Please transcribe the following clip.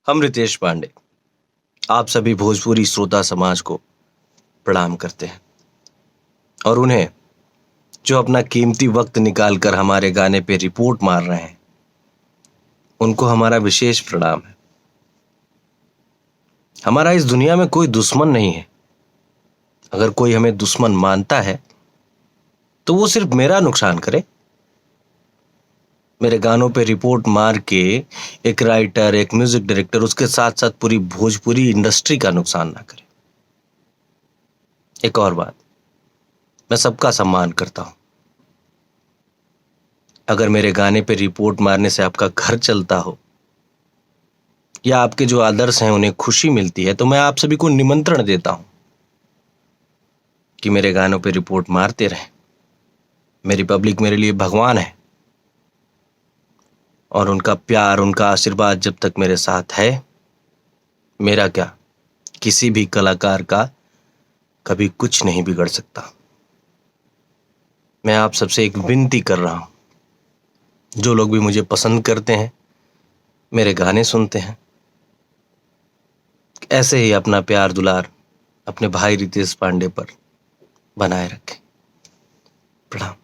हम रितेश पांडे आप सभी भोजपुरी श्रोता समाज को प्रणाम करते हैं और उन्हें जो अपना कीमती वक्त निकालकर हमारे गाने पे रिपोर्ट मार रहे हैं उनको हमारा विशेष प्रणाम है। हमारा इस दुनिया में कोई दुश्मन नहीं है। अगर कोई हमें दुश्मन मानता है तो वो सिर्फ मेरा नुकसान करे। मेरे गानों पे रिपोर्ट मार के एक राइटर, एक म्यूजिक डायरेक्टर, उसके साथ साथ पूरी भोजपुरी इंडस्ट्री का नुकसान ना करे। एक और बात, मैं सबका सम्मान करता हूं। अगर मेरे गाने पे रिपोर्ट मारने से आपका घर चलता हो या आपके जो आदर्श हैं उन्हें खुशी मिलती है तो मैं आप सभी को निमंत्रण देता हूं कि मेरे गानों पे रिपोर्ट मारते रहें। मेरी पब्लिक मेरे लिए भगवान है और उनका प्यार, उनका आशीर्वाद जब तक मेरे साथ है, मेरा क्या, किसी भी कलाकार का कभी कुछ नहीं बिगड़ सकता। मैं आप सबसे एक विनती कर रहा हूं, जो लोग भी मुझे पसंद करते हैं, मेरे गाने सुनते हैं, ऐसे ही अपना प्यार दुलार अपने भाई रितेश पांडे पर बनाए रखें। प्रणाम।